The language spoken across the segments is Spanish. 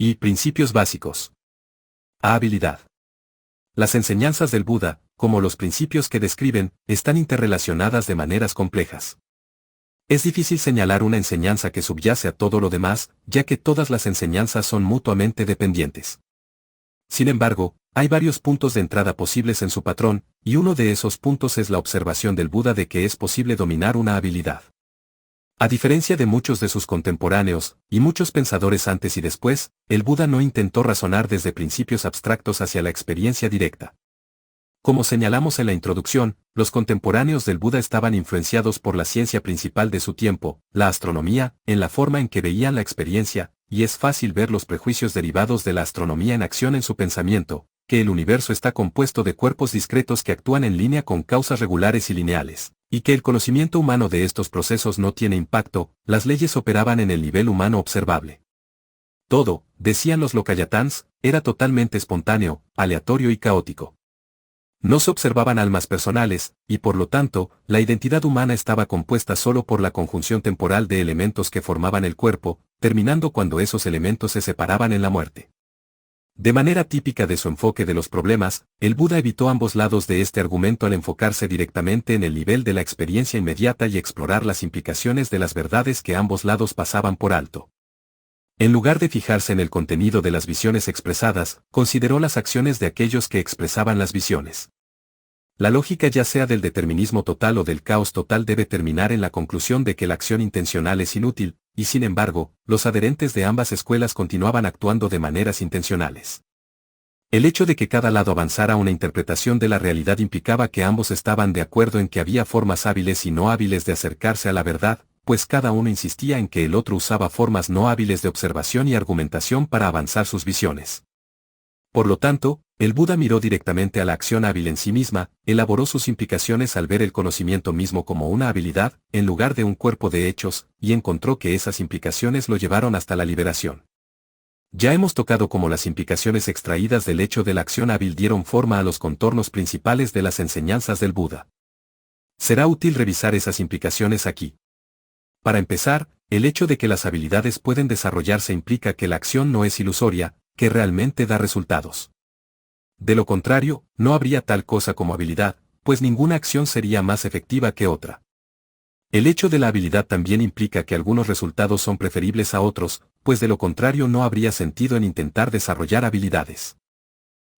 Y principios básicos. Habilidad. Las enseñanzas del Buda, como los principios que describen, están interrelacionadas de maneras complejas. Es difícil señalar una enseñanza que subyace a todo lo demás, ya que todas las enseñanzas son mutuamente dependientes. Sin embargo, hay varios puntos de entrada posibles en su patrón, y uno de esos puntos es la observación del Buda de que es posible dominar una habilidad. A diferencia de muchos de sus contemporáneos, y muchos pensadores antes y después, el Buda no intentó razonar desde principios abstractos hacia la experiencia directa. Como señalamos en la introducción, los contemporáneos del Buda estaban influenciados por la ciencia principal de su tiempo, la astronomía, en la forma en que veían la experiencia, y es fácil ver los prejuicios derivados de la astronomía en acción en su pensamiento, que el universo está compuesto de cuerpos discretos que actúan en línea con causas regulares y lineales, y que el conocimiento humano de estos procesos no tiene impacto, las leyes operaban en el nivel humano observable. Todo, decían los Lokayatans, era totalmente espontáneo, aleatorio y caótico. No se observaban almas personales, y por lo tanto, la identidad humana estaba compuesta solo por la conjunción temporal de elementos que formaban el cuerpo, terminando cuando esos elementos se separaban en la muerte. De manera típica de su enfoque de los problemas, el Buda evitó ambos lados de este argumento al enfocarse directamente en el nivel de la experiencia inmediata y explorar las implicaciones de las verdades que ambos lados pasaban por alto. En lugar de fijarse en el contenido de las visiones expresadas, consideró las acciones de aquellos que expresaban las visiones. La lógica, ya sea del determinismo total o del caos total, debe terminar en la conclusión de que la acción intencional es inútil, y sin embargo, los adherentes de ambas escuelas continuaban actuando de maneras intencionales. El hecho de que cada lado avanzara una interpretación de la realidad implicaba que ambos estaban de acuerdo en que había formas hábiles y no hábiles de acercarse a la verdad, pues cada uno insistía en que el otro usaba formas no hábiles de observación y argumentación para avanzar sus visiones. Por lo tanto, el Buda miró directamente a la acción hábil en sí misma, elaboró sus implicaciones al ver el conocimiento mismo como una habilidad, en lugar de un cuerpo de hechos, y encontró que esas implicaciones lo llevaron hasta la liberación. Ya hemos tocado cómo las implicaciones extraídas del hecho de la acción hábil dieron forma a los contornos principales de las enseñanzas del Buda. Será útil revisar esas implicaciones aquí. Para empezar, el hecho de que las habilidades pueden desarrollarse implica que la acción no es ilusoria, que realmente da resultados. De lo contrario, no habría tal cosa como habilidad, pues ninguna acción sería más efectiva que otra. El hecho de la habilidad también implica que algunos resultados son preferibles a otros, pues de lo contrario no habría sentido en intentar desarrollar habilidades.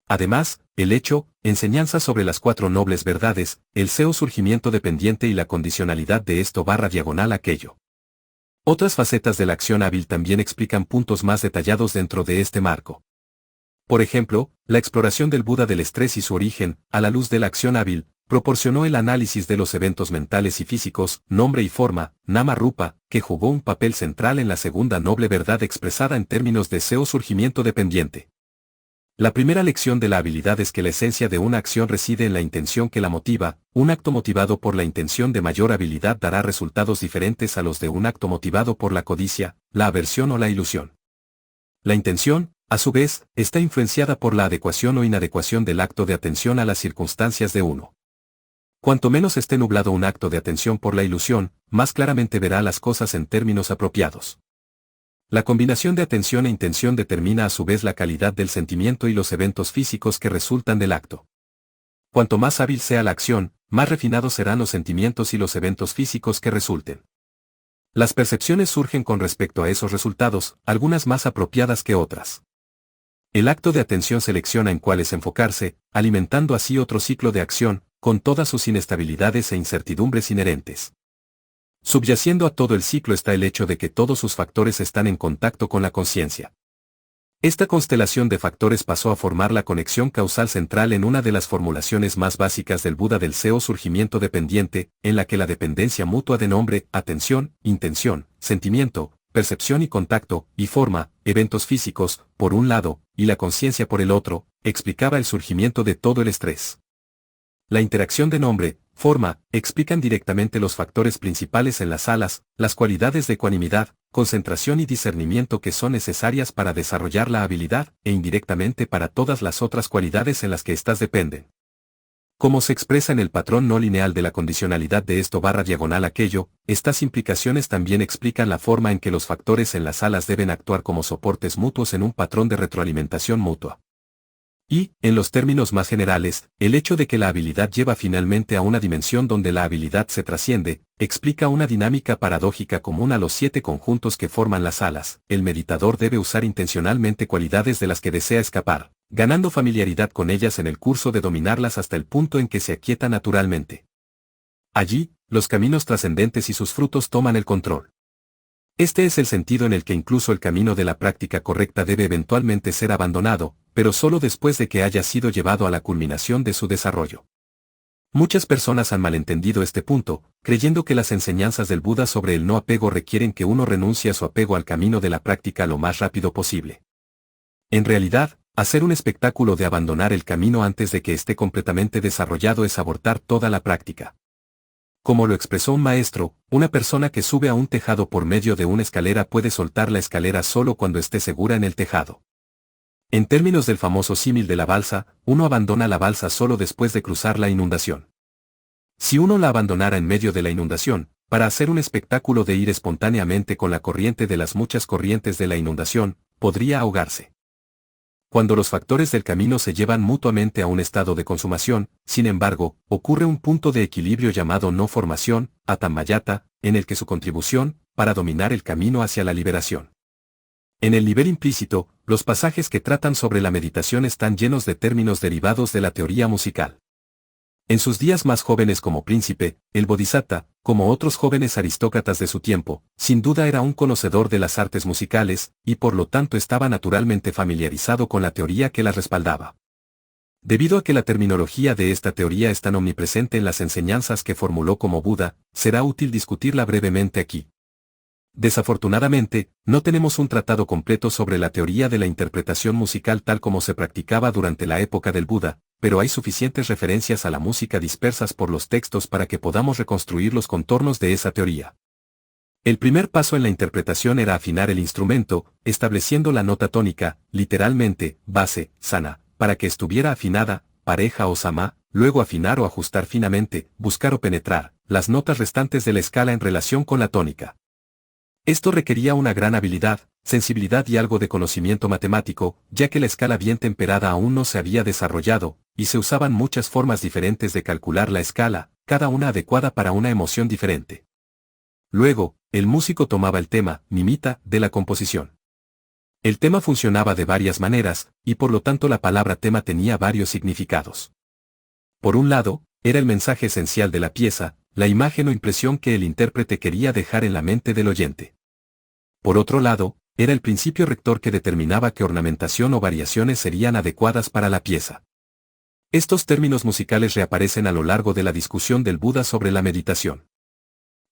Además, el hecho, enseñanza sobre las 4 nobles verdades, el seo surgimiento dependiente y la condicionalidad de esto / aquello. Otras facetas de la acción hábil también explican puntos más detallados dentro de este marco. Por ejemplo, la exploración del Buda del estrés y su origen, a la luz de la acción hábil, proporcionó el análisis de los eventos mentales y físicos, nombre y forma, nama rupa, que jugó un papel central en la segunda noble verdad expresada en términos de seo surgimiento dependiente. La primera lección de la habilidad es que la esencia de una acción reside en la intención que la motiva. Un acto motivado por la intención de mayor habilidad dará resultados diferentes a los de un acto motivado por la codicia, la aversión o la ilusión. La intención, a su vez, está influenciada por la adecuación o inadecuación del acto de atención a las circunstancias de uno. Cuanto menos esté nublado un acto de atención por la ilusión, más claramente verá las cosas en términos apropiados. La combinación de atención e intención determina a su vez la calidad del sentimiento y los eventos físicos que resultan del acto. Cuanto más hábil sea la acción, más refinados serán los sentimientos y los eventos físicos que resulten. Las percepciones surgen con respecto a esos resultados, algunas más apropiadas que otras. El acto de atención selecciona en cuáles enfocarse, alimentando así otro ciclo de acción, con todas sus inestabilidades e incertidumbres inherentes. Subyaciendo a todo el ciclo está el hecho de que todos sus factores están en contacto con la conciencia. Esta constelación de factores pasó a formar la conexión causal central en una de las formulaciones más básicas del Buda del seo surgimiento dependiente, en la que la dependencia mutua de nombre, atención, intención, sentimiento, percepción y contacto, y forma, eventos físicos, por un lado, y la conciencia por el otro, explicaba el surgimiento de todo el estrés. La interacción de nombre, forma, explican directamente los factores principales en las alas, las cualidades de ecuanimidad, concentración y discernimiento que son necesarias para desarrollar la habilidad, e indirectamente para todas las otras cualidades en las que éstas dependen. Como se expresa en el patrón no lineal de la condicionalidad de esto barra diagonal aquello, estas implicaciones también explican la forma en que los factores en las alas deben actuar como soportes mutuos en un patrón de retroalimentación mutua. Y, en los términos más generales, el hecho de que la habilidad lleva finalmente a una dimensión donde la habilidad se trasciende, explica una dinámica paradójica común a los 7 conjuntos que forman las alas. El meditador debe usar intencionalmente cualidades de las que desea escapar, ganando familiaridad con ellas en el curso de dominarlas hasta el punto en que se aquieta naturalmente. Allí, los caminos trascendentes y sus frutos toman el control. Este es el sentido en el que incluso el camino de la práctica correcta debe eventualmente ser abandonado, pero solo después de que haya sido llevado a la culminación de su desarrollo. Muchas personas han malentendido este punto, creyendo que las enseñanzas del Buda sobre el no apego requieren que uno renuncie a su apego al camino de la práctica lo más rápido posible. En realidad, hacer un espectáculo de abandonar el camino antes de que esté completamente desarrollado es abortar toda la práctica. Como lo expresó un maestro, una persona que sube a un tejado por medio de una escalera puede soltar la escalera solo cuando esté segura en el tejado. En términos del famoso símil de la balsa, uno abandona la balsa solo después de cruzar la inundación. Si uno la abandonara en medio de la inundación, para hacer un espectáculo de ir espontáneamente con la corriente de las muchas corrientes de la inundación, podría ahogarse. Cuando los factores del camino se llevan mutuamente a un estado de consumación, sin embargo, ocurre un punto de equilibrio llamado no formación, atamayata, en el que su contribución, para dominar el camino hacia la liberación. En el nivel implícito, los pasajes que tratan sobre la meditación están llenos de términos derivados de la teoría musical. En sus días más jóvenes como príncipe, el Bodhisattva, como otros jóvenes aristócratas de su tiempo, sin duda era un conocedor de las artes musicales, y por lo tanto estaba naturalmente familiarizado con la teoría que las respaldaba. Debido a que la terminología de esta teoría es tan omnipresente en las enseñanzas que formuló como Buda, será útil discutirla brevemente aquí. Desafortunadamente, no tenemos un tratado completo sobre la teoría de la interpretación musical tal como se practicaba durante la época del Buda, pero hay suficientes referencias a la música dispersas por los textos para que podamos reconstruir los contornos de esa teoría. El primer paso en la interpretación era afinar el instrumento, estableciendo la nota tónica, literalmente, base, sana, para que estuviera afinada, pareja o sama, luego afinar o ajustar finamente, buscar o penetrar, las notas restantes de la escala en relación con la tónica. Esto requería una gran habilidad, sensibilidad y algo de conocimiento matemático, ya que la escala bien temperada aún no se había desarrollado, y se usaban muchas formas diferentes de calcular la escala, cada una adecuada para una emoción diferente. Luego, el músico tomaba el tema, nimita, de la composición. El tema funcionaba de varias maneras, y por lo tanto la palabra tema tenía varios significados. Por un lado, era el mensaje esencial de la pieza, la imagen o impresión que el intérprete quería dejar en la mente del oyente. Por otro lado, era el principio rector que determinaba qué ornamentación o variaciones serían adecuadas para la pieza. Estos términos musicales reaparecen a lo largo de la discusión del Buda sobre la meditación.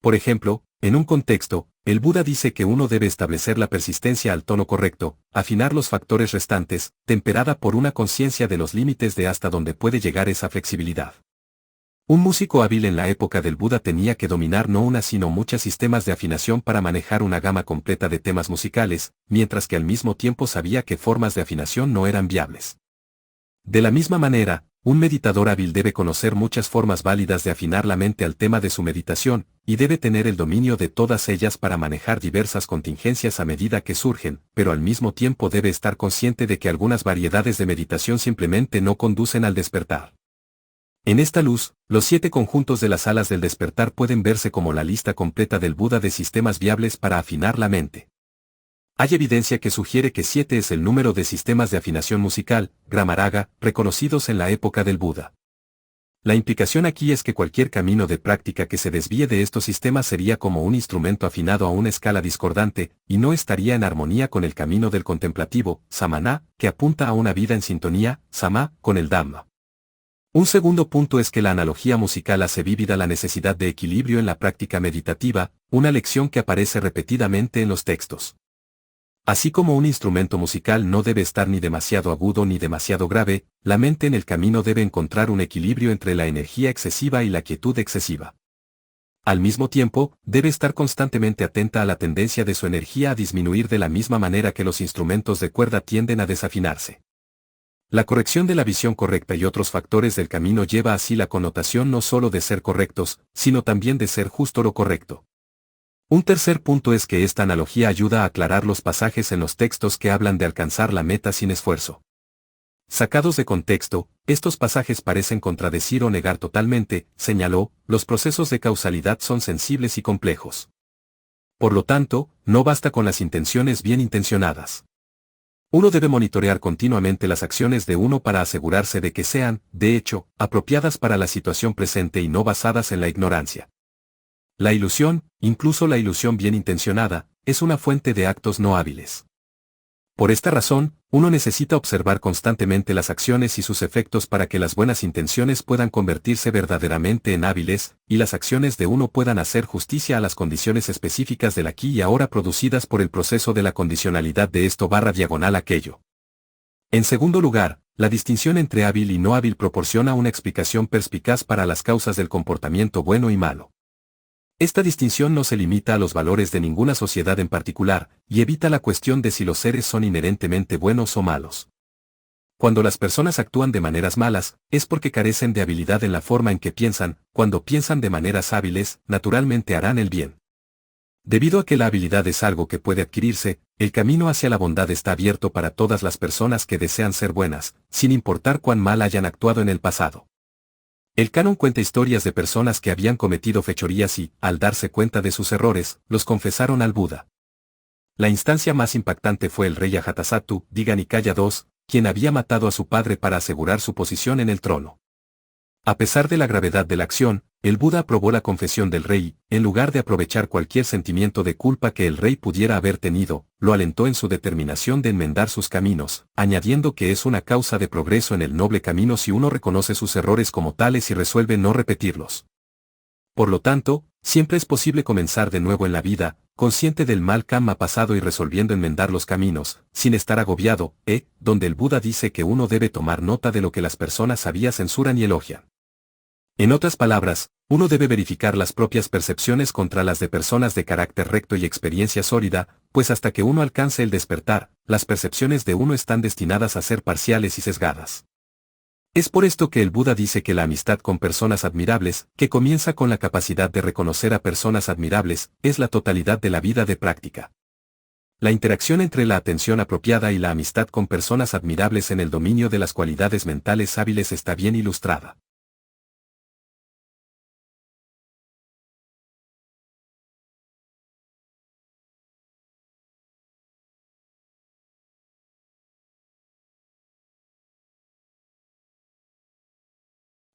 Por ejemplo, en un contexto, el Buda dice que uno debe establecer la persistencia al tono correcto, afinar los factores restantes, temperada por una conciencia de los límites de hasta donde puede llegar esa flexibilidad. Un músico hábil en la época del Buda tenía que dominar no una sino muchos sistemas de afinación para manejar una gama completa de temas musicales, mientras que al mismo tiempo sabía que formas de afinación no eran viables. De la misma manera, un meditador hábil debe conocer muchas formas válidas de afinar la mente al tema de su meditación, y debe tener el dominio de todas ellas para manejar diversas contingencias a medida que surgen, pero al mismo tiempo debe estar consciente de que algunas variedades de meditación simplemente no conducen al despertar. En esta luz, los 7 conjuntos de las alas del despertar pueden verse como la lista completa del Buda de sistemas viables para afinar la mente. Hay evidencia que sugiere que 7 es el número de sistemas de afinación musical, Gramaraga, reconocidos en la época del Buda. La implicación aquí es que cualquier camino de práctica que se desvíe de estos sistemas sería como un instrumento afinado a una escala discordante, y no estaría en armonía con el camino del contemplativo, Samana, que apunta a una vida en sintonía, Sama, con el Dhamma. Un segundo punto es que la analogía musical hace vívida la necesidad de equilibrio en la práctica meditativa, una lección que aparece repetidamente en los textos. Así como un instrumento musical no debe estar ni demasiado agudo ni demasiado grave, la mente en el camino debe encontrar un equilibrio entre la energía excesiva y la quietud excesiva. Al mismo tiempo, debe estar constantemente atenta a la tendencia de su energía a disminuir de la misma manera que los instrumentos de cuerda tienden a desafinarse. La corrección de la visión correcta y otros factores del camino lleva así la connotación no solo de ser correctos, sino también de ser justo lo correcto. Un tercer punto es que esta analogía ayuda a aclarar los pasajes en los textos que hablan de alcanzar la meta sin esfuerzo. Sacados de contexto, estos pasajes parecen contradecir o negar totalmente, señaló, los procesos de causalidad son sensibles y complejos. Por lo tanto, no basta con las intenciones bien intencionadas. Uno debe monitorear continuamente las acciones de uno para asegurarse de que sean, de hecho, apropiadas para la situación presente y no basadas en la ignorancia. La ilusión, incluso la ilusión bien intencionada, es una fuente de actos no hábiles. Por esta razón, uno necesita observar constantemente las acciones y sus efectos para que las buenas intenciones puedan convertirse verdaderamente en hábiles, y las acciones de uno puedan hacer justicia a las condiciones específicas del aquí y ahora producidas por el proceso de la condicionalidad de esto / aquello. En segundo lugar, la distinción entre hábil y no hábil proporciona una explicación perspicaz para las causas del comportamiento bueno y malo. Esta distinción no se limita a los valores de ninguna sociedad en particular, y evita la cuestión de si los seres son inherentemente buenos o malos. Cuando las personas actúan de maneras malas, es porque carecen de habilidad en la forma en que piensan; cuando piensan de maneras hábiles, naturalmente harán el bien. Debido a que la habilidad es algo que puede adquirirse, el camino hacia la bondad está abierto para todas las personas que desean ser buenas, sin importar cuán mal hayan actuado en el pasado. El canon cuenta historias de personas que habían cometido fechorías y, al darse cuenta de sus errores, los confesaron al Buda. La instancia más impactante fue el rey Ajatasattu, Digha Nikaya II, quien había matado a su padre para asegurar su posición en el trono. A pesar de la gravedad de la acción, el Buda aprobó la confesión del rey, en lugar de aprovechar cualquier sentimiento de culpa que el rey pudiera haber tenido, lo alentó en su determinación de enmendar sus caminos, añadiendo que es una causa de progreso en el noble camino si uno reconoce sus errores como tales y resuelve no repetirlos. Por lo tanto, siempre es posible comenzar de nuevo en la vida, consciente del mal karma pasado y resolviendo enmendar los caminos, sin estar agobiado, donde el Buda dice que uno debe tomar nota de lo que las personas sabias censuran y elogian. En otras palabras, uno debe verificar las propias percepciones contra las de personas de carácter recto y experiencia sólida, pues hasta que uno alcance el despertar, las percepciones de uno están destinadas a ser parciales y sesgadas. Es por esto que el Buda dice que la amistad con personas admirables, que comienza con la capacidad de reconocer a personas admirables, es la totalidad de la vida de práctica. La interacción entre la atención apropiada y la amistad con personas admirables en el dominio de las cualidades mentales hábiles está bien ilustrada.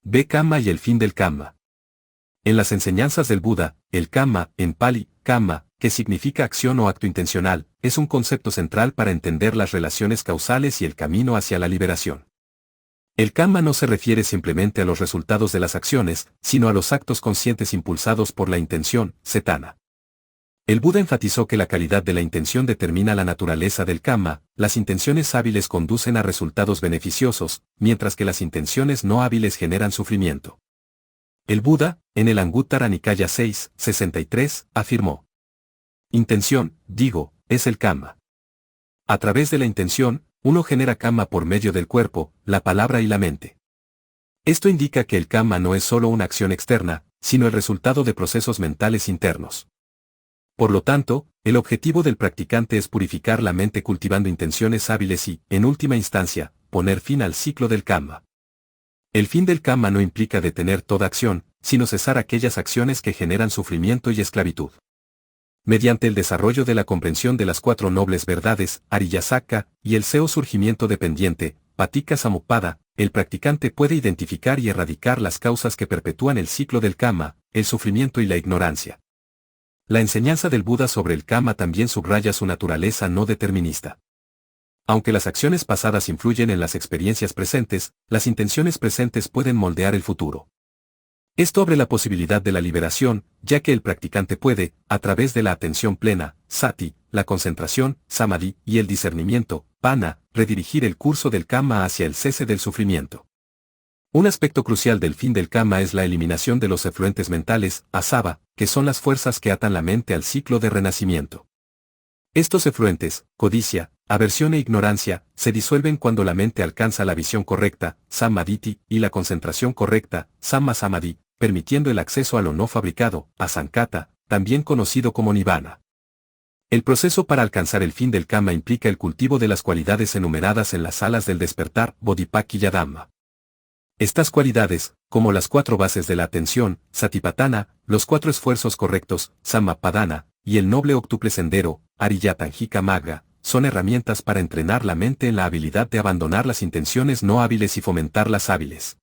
Ve Kamma y el fin del Kamma. En las enseñanzas del Buda, el Kamma, en Pali, Kamma, que significa acción o acto intencional, es un concepto central para entender las relaciones causales y el camino hacia la liberación. El Kamma no se refiere simplemente a los resultados de las acciones, sino a los actos conscientes impulsados por la intención, cetana. El Buda enfatizó que la calidad de la intención determina la naturaleza del Kamma; las intenciones hábiles conducen a resultados beneficiosos, mientras que las intenciones no hábiles generan sufrimiento. El Buda, en el Anguttara Nikaya 6, 63, afirmó: intención, digo, es el Kamma. A través de la intención, uno genera Kamma por medio del cuerpo, la palabra y la mente. Esto indica que el Kamma no es solo una acción externa, sino el resultado de procesos mentales internos. Por lo tanto, el objetivo del practicante es purificar la mente cultivando intenciones hábiles y, en última instancia, poner fin al ciclo del Kamma. El fin del Kamma no implica detener toda acción, sino cesar aquellas acciones que generan sufrimiento y esclavitud. Mediante el desarrollo de la comprensión de las cuatro nobles verdades, Ariyasaka, y el seo surgimiento dependiente, Paticca Samuppada, el practicante puede identificar y erradicar las causas que perpetúan el ciclo del Kamma, el sufrimiento y la ignorancia. La enseñanza del Buda sobre el Kamma también subraya su naturaleza no determinista. Aunque las acciones pasadas influyen en las experiencias presentes, las intenciones presentes pueden moldear el futuro. Esto abre la posibilidad de la liberación, ya que el practicante puede, a través de la atención plena, sati, la concentración, samadhi, y el discernimiento, panna, redirigir el curso del Kamma hacia el cese del sufrimiento. Un aspecto crucial del fin del Kamma es la eliminación de los efluentes mentales, asava, que son las fuerzas que atan la mente al ciclo de renacimiento. Estos efluentes, codicia, Aversión e ignorancia se disuelven cuando la mente alcanza la visión correcta, samadhi, y la concentración correcta, samma samadhi, permitiendo el acceso a lo no fabricado, asankata, también conocido como nirvana. El proceso para alcanzar el fin del Kama implica el cultivo de las cualidades enumeradas en las salas del despertar, Bodhipakkhiya Dhamma. Estas cualidades, como las 4 bases de la atención, Satipatthana, los 4 esfuerzos correctos, Sammapadana, y el noble octuple sendero, Ariyatanjika Magga, son herramientas para entrenar la mente en la habilidad de abandonar las intenciones no hábiles y fomentar las hábiles.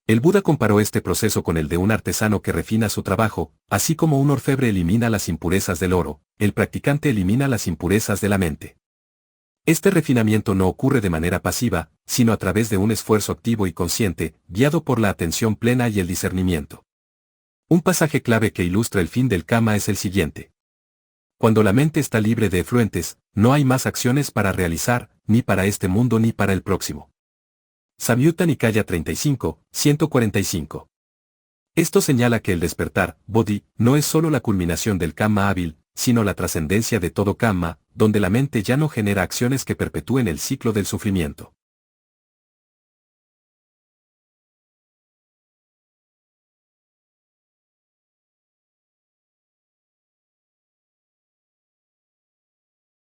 El Buda comparó este proceso con el de un artesano que refina su trabajo, así como un orfebre elimina las impurezas del oro, el practicante elimina las impurezas de la mente. Este refinamiento no ocurre de manera pasiva, sino a través de un esfuerzo activo y consciente, guiado por la atención plena y el discernimiento. Un pasaje clave que ilustra el fin del Kama es el siguiente. Cuando la mente está libre de efluentes, no hay más acciones para realizar, ni para este mundo ni para el próximo. Samyutta Nikaya 35, 145. Esto señala que el despertar, Bodhi, no es solo la culminación del Kama hábil, sino la trascendencia de todo Kama, donde la mente ya no genera acciones que perpetúen el ciclo del sufrimiento.